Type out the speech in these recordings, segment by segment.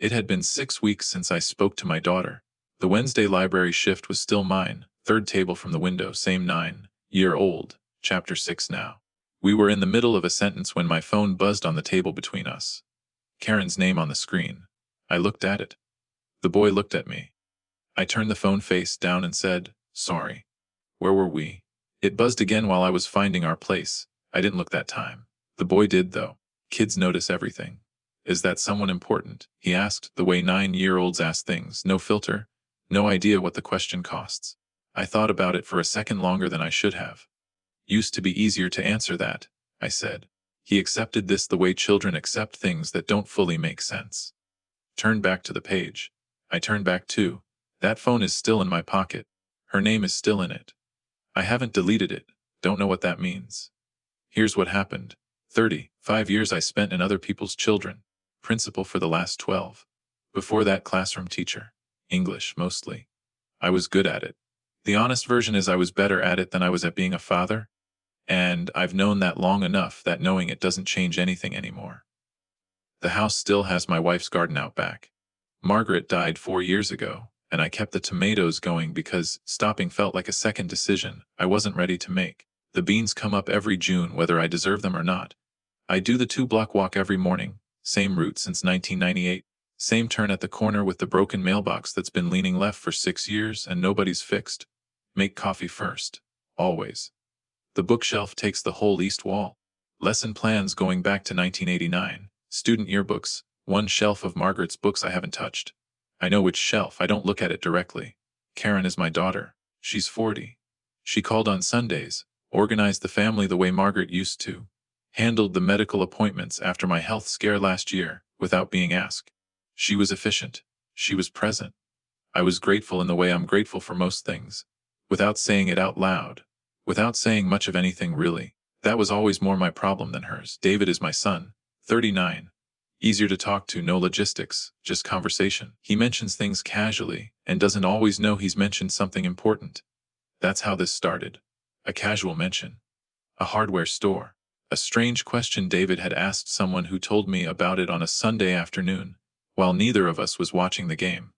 It had been 6 weeks since I spoke to my daughter. The Wednesday library shift was still mine, third table from the window, same 9-year-old, chapter 6 now. We were in the middle of a sentence when my phone buzzed on the table between us. Karen's name on the screen. I looked at it. The boy looked at me. I turned the phone face down and said, "Sorry." Where were we? It buzzed again while I was finding our place. I didn't look that time. The boy did, though. Kids notice everything. "Is that someone important?" he asked, the way 9-year-olds ask things. No filter, no idea what the question costs. I thought about it for a second longer than I should have. "Used to be easier to answer that," I said. He accepted this the way children accept things that don't fully make sense. Turn back to the page. I turned back too. That phone is still in my pocket. Her name is still in it. I haven't deleted it. Don't know what that means. Here's what happened. 35 years I spent in other people's children. Principal for the last 12. Before that, classroom teacher. English, mostly. I was good at it. The honest version is I was better at it than I was at being a father. And I've known that long enough that knowing it doesn't change anything anymore. The house still has my wife's garden out back. Margaret died 4 years ago, and I kept the tomatoes going because stopping felt like a second decision I wasn't ready to make. The beans come up every June whether I deserve them or not. I do the 2-block walk every morning, same route since 1998, same turn at the corner with the broken mailbox that's been leaning left for 6 years and nobody's fixed. Make coffee first. Always. The bookshelf takes the whole east wall. Lesson plans going back to 1989. Student yearbooks. One shelf of Margaret's books I haven't touched. I know which shelf, I don't look at it directly. Karen is my daughter. She's 40. She called on Sundays, organized the family the way Margaret used to, handled the medical appointments after my health scare last year, without being asked. She was efficient. She was present. I was grateful in the way I'm grateful for most things, without saying it out loud, without saying much of anything really. That was always more my problem than hers. David is my son, 39. Easier to talk to, no logistics, just conversation. He mentions things casually, and doesn't always know he's mentioned something important. That's how this started. A casual mention. A hardware store. A strange question David had asked someone who told me about it on a Sunday afternoon, while neither of us was watching the game.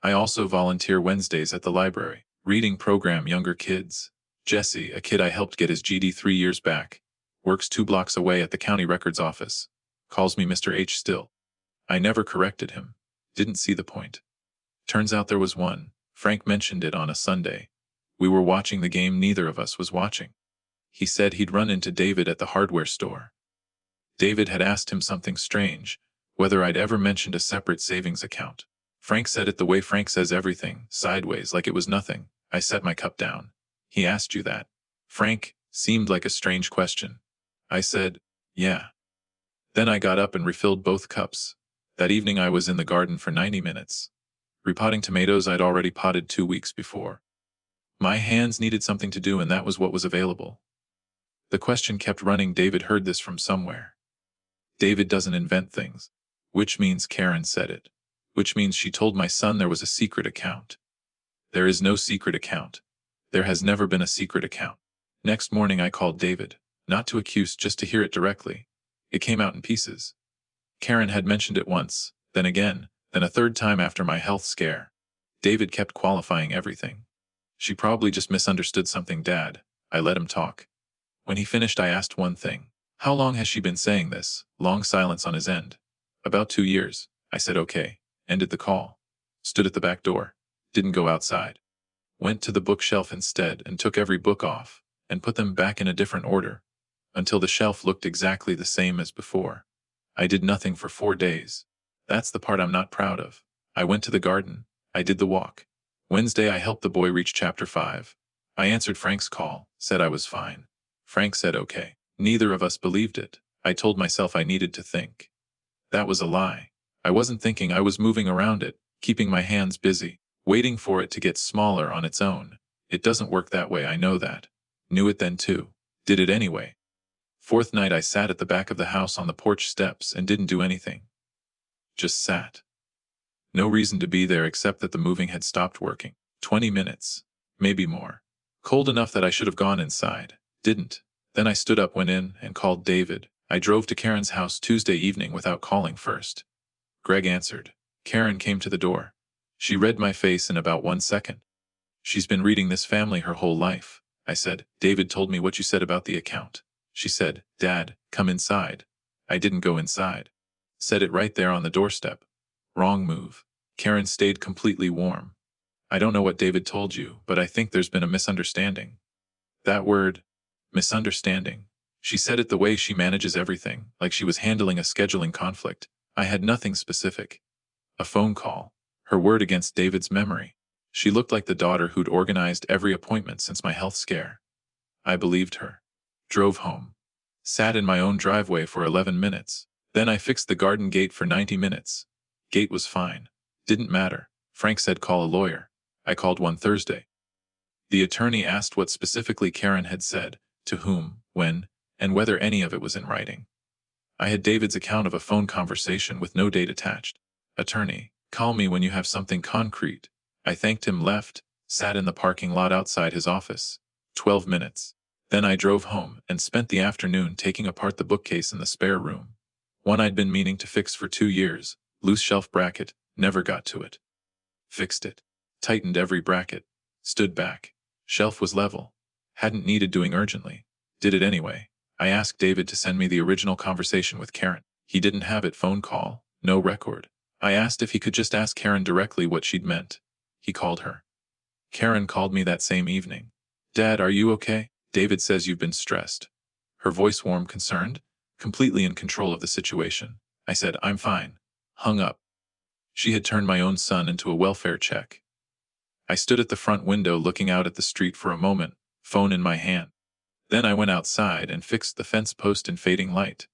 I also volunteer Wednesdays at the library, reading program younger kids. Jesse, a kid I helped get his GD 3 years back, works 2 blocks away at the county records office. Calls me Mr. H still. I never corrected him. Didn't see the point. Turns out there was one. Frank mentioned it on a Sunday. We were watching the game neither of us was watching. He said he'd run into David at the hardware store. David had asked him something strange, whether I'd ever mentioned a separate savings account. Frank said it the way Frank says everything, sideways, like it was nothing. I set my cup down. "He asked you that?" Frank seemed like a strange question. I said, "Yeah." Then I got up and refilled both cups. That evening I was in the garden for 90 minutes. Repotting tomatoes I'd already potted 2 weeks before. My hands needed something to do and that was what was available. The question kept running. David heard this from somewhere. David doesn't invent things. Which means Karen said it. Which means she told my son there was a secret account. There is no secret account. There has never been a secret account. Next morning I called David, not to accuse, just to hear it directly. It came out in pieces. Karen had mentioned it once, then again, then a third time after my health scare. David kept qualifying everything. "She probably just misunderstood something, Dad." I let him talk. When he finished I asked one thing. "How long has she been saying this?" Long silence on his end. "About 2 years. I said okay. Ended the call. Stood at the back door. Didn't go outside. Went to the bookshelf instead and took every book off and put them back in a different order, until the shelf looked exactly the same as before. I did nothing for 4 days. That's the part I'm not proud of. I went to the garden. I did the walk. Wednesday I helped the boy reach chapter 5. I answered Frank's call, said I was fine. Frank said okay. Neither of us believed it. I told myself I needed to think. That was a lie. I wasn't thinking, I was moving around it, keeping my hands busy, waiting for it to get smaller on its own. It doesn't work that way, I know that. Knew it then too. Did it anyway. Fourth night I sat at the back of the house on the porch steps and didn't do anything. Just sat. No reason to be there except that the moving had stopped working. 20 minutes. Maybe more. Cold enough that I should have gone inside. Didn't. Then I stood up, went in, and called David. I drove to Karen's house Tuesday evening without calling first. Greg answered. Karen came to the door. She read my face in about 1 second. She's been reading this family her whole life. I said, David told me what you said about the account. She said, Dad, come inside. I didn't go inside. Said it right there on the doorstep. Wrong move. Karen stayed completely warm. I don't know what David told you, but I think there's been a misunderstanding. That word, misunderstanding. She said it the way she manages everything, like she was handling a scheduling conflict. I had nothing specific. A phone call. Her word against David's memory. She looked like the daughter who'd organized every appointment since my health scare. I believed her. Drove home. Sat in my own driveway for 11 minutes. Then I fixed the garden gate for 90 minutes. Gate was fine. Didn't matter. Frank said call a lawyer. I called one Thursday. The attorney asked what specifically Karen had said, to whom, when, and whether any of it was in writing. I had David's account of a phone conversation with no date attached. Attorney, call me when you have something concrete. I thanked him, left, sat in the parking lot outside his office. 12 minutes. Then I drove home and spent the afternoon taking apart the bookcase in the spare room. One I'd been meaning to fix for 2 years, loose shelf bracket, never got to it. Fixed it. Tightened every bracket. Stood back. Shelf was level. Hadn't needed doing urgently. Did it anyway. I asked David to send me the original conversation with Karen. He didn't have it. Phone call. No record. I asked if he could just ask Karen directly what she'd meant. He called her. Karen called me that same evening. Dad, are you okay? David says you've been stressed. Her voice warm, concerned, completely in control of the situation. I said, I'm fine. Hung up. She had turned my own son into a welfare check. I stood at the front window looking out at the street for a moment, phone in my hand. Then I went outside and fixed the fence post in fading light.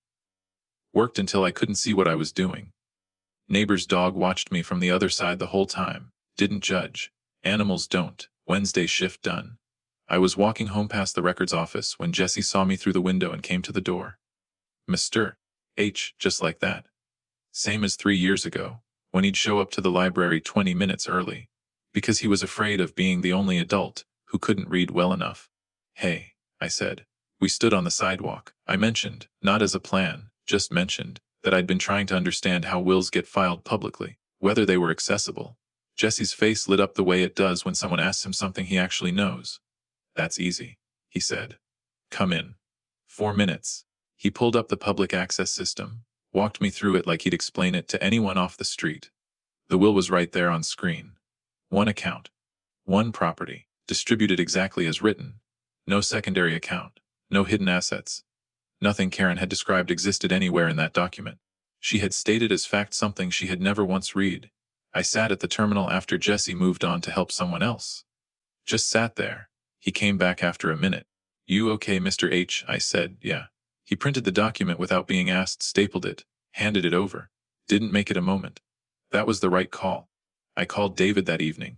Worked until I couldn't see what I was doing. Neighbor's dog watched me from the other side the whole time. Didn't judge. Animals don't. Wednesday shift done. I was walking home past the records office when Jesse saw me through the window and came to the door. Mr. H, just like that. Same as 3 years ago, when he'd show up to the library 20 minutes early, because he was afraid of being the only adult who couldn't read well enough. Hey, I said. We stood on the sidewalk. I mentioned, not as a plan, just mentioned, that I'd been trying to understand how wills get filed publicly, whether they were accessible. Jesse's face lit up the way it does when someone asks him something he actually knows. That's easy, he said. Come in. 4 minutes. He pulled up the public access system, walked me through it like he'd explain it to anyone off the street. The will was right there on screen. One account. One property, distributed exactly as written. No secondary account. No hidden assets. Nothing Karen had described existed anywhere in that document. She had stated as fact something she had never once read. I sat at the terminal after Jesse moved on to help someone else. Just sat there. He came back after a minute. You okay, Mr. H? I said, yeah. He printed the document without being asked, stapled it, handed it over. Didn't make it a moment. That was the right call. I called David that evening.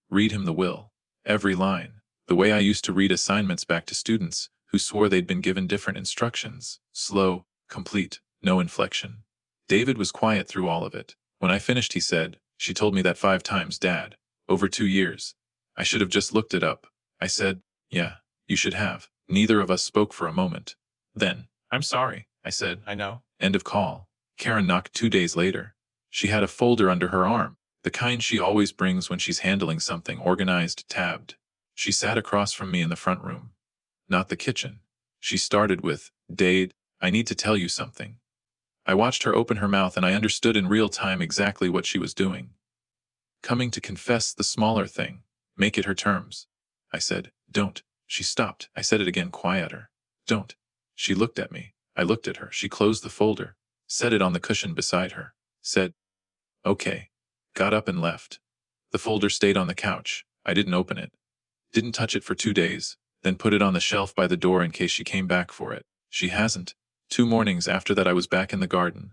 Read him the will. Every line. The way I used to read assignments back to students who swore they'd been given different instructions. Slow, complete, no inflection. David was quiet through all of it. When I finished, he said, she told me that 5 times, Dad. Over 2 years. I should have just looked it up. I said, yeah, you should have. Neither of us spoke for a moment. Then, I'm sorry, I said. I know. End of call. Karen knocked 2 days later. She had a folder under her arm, the kind she always brings when she's handling something organized, tabbed. She sat across from me in the front room. Not the kitchen. She started with, Dade, I need to tell you something. I watched her open her mouth and I understood in real time exactly what she was doing. Coming to confess the smaller thing. Make it her terms. I said, don't. She stopped. I said it again, quieter. Don't. She looked at me. I looked at her. She closed the folder, set it on the cushion beside her, said, okay. Got up and left. The folder stayed on the couch. I didn't open it. Didn't touch it for 2 days, then put it on the shelf by the door in case she came back for it. She hasn't. 2 mornings after that I was back in the garden.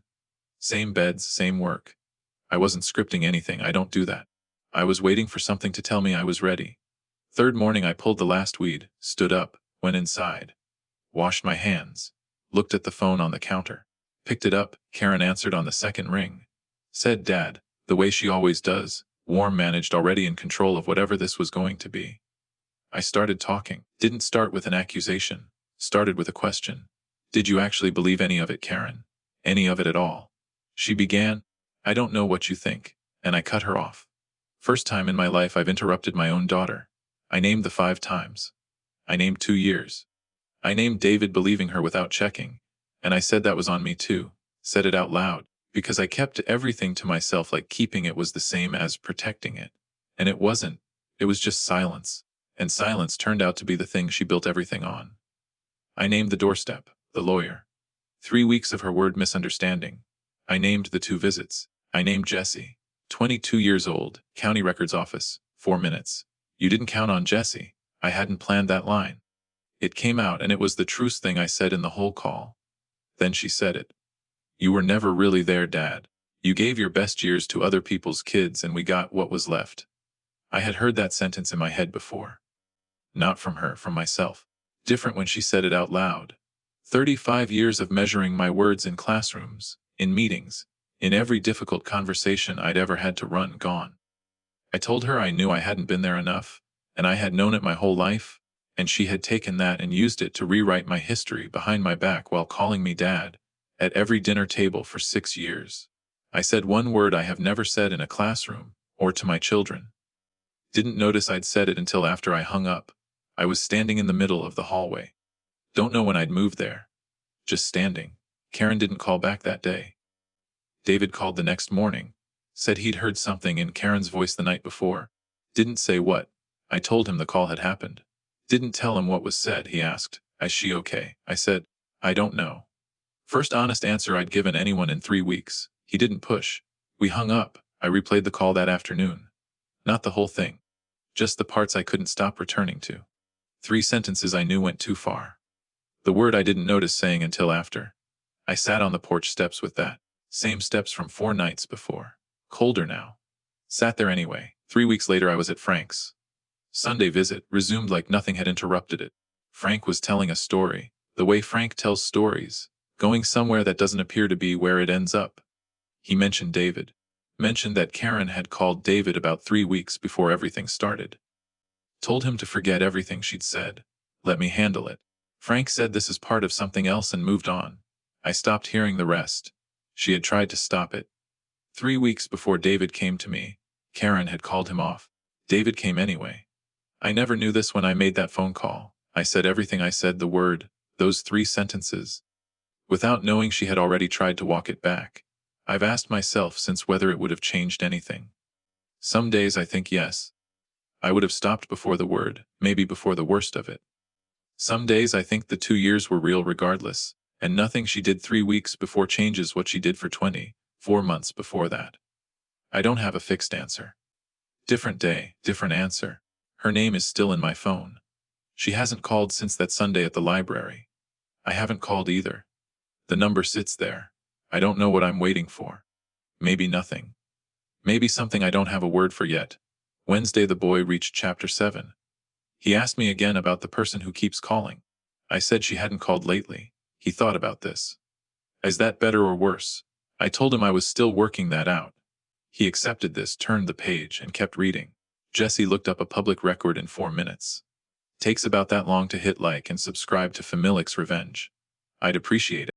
Same beds, same work. I wasn't scripting anything. I don't do that. I was waiting for something to tell me I was ready. 3rd morning I pulled the last weed, stood up, went inside. Washed my hands. Looked at the phone on the counter. Picked it up. Karen answered on the 2nd ring. Said Dad, the way she always does, warm, managed, already in control of whatever this was going to be. I started talking. Didn't start with an accusation. Started with a question. Did you actually believe any of it, Karen? Any of it at all? She began. I don't know what you think. And I cut her off. First time in my life I've interrupted my own daughter. I named the 5 times. I named 2 years. I named David believing her without checking. And I said that was on me too. Said it out loud. Because I kept everything to myself like keeping it was the same as protecting it. And it wasn't. It was just silence. And silence turned out to be the thing she built everything on. I named the doorstep, the lawyer. 3 weeks of her word misunderstanding. I named the 2 visits. I named Jesse. 22 years old, county records office, 4 minutes. You didn't count on Jesse. I hadn't planned that line. It came out and it was the truest thing I said in the whole call. Then she said it. You were never really there, Dad. You gave your best years to other people's kids and we got what was left. I had heard that sentence in my head before. Not from her, from myself. Different when she said it out loud. 35 years of measuring my words in classrooms, in meetings, in every difficult conversation I'd ever had to run gone. I told her I knew I hadn't been there enough, and I had known it my whole life, and she had taken that and used it to rewrite my history behind my back while calling me Dad, at every dinner table for 6 years. I said one word I have never said in a classroom, or to my children. Didn't notice I'd said it until after I hung up. I was standing in the middle of the hallway. Don't know when I'd moved there. Just standing. Karen didn't call back that day. David called the next morning. Said he'd heard something in Karen's voice the night before. Didn't say what. I told him the call had happened. Didn't tell him what was said, he asked. Is she okay? I said, I don't know. First honest answer I'd given anyone in 3 weeks. He didn't push. We hung up. I replayed the call that afternoon. Not the whole thing. Just the parts I couldn't stop returning to. 3 sentences I knew went too far. The word I didn't notice saying until after. I sat on the porch steps with that. Same steps from 4 nights before. Colder now. Sat there anyway. 3 weeks later I was at Frank's. Sunday visit resumed like nothing had interrupted it. Frank was telling a story. The way Frank tells stories. Going somewhere that doesn't appear to be where it ends up. He mentioned David. Mentioned that Karen had called David about 3 weeks before everything started. Told him to forget everything she'd said. Let me handle it. Frank said this is part of something else and moved on. I stopped hearing the rest. She had tried to stop it. 3 weeks before David came to me, Karen had called him off. David came anyway. I never knew this when I made that phone call. I said everything I said, the word, those 3 sentences. Without knowing she had already tried to walk it back. I've asked myself since whether it would have changed anything. Some days I think yes. I would have stopped before the word, maybe before the worst of it. Some days I think the 2 years were real regardless, and nothing she did 3 weeks before changes what she did for 24 months before that. I don't have a fixed answer. Different day, different answer. Her name is still in my phone. She hasn't called since that Sunday at the library. I haven't called either. The number sits there. I don't know what I'm waiting for. Maybe nothing. Maybe something I don't have a word for yet. Wednesday the boy reached chapter 7. He asked me again about the person who keeps calling. I said she hadn't called lately. He thought about this. Is that better or worse? I told him I was still working that out. He accepted this, turned the page, and kept reading. Jesse looked up a public record in 4 minutes. Takes about that long to hit like and subscribe to Familix's Revenge. I'd appreciate it.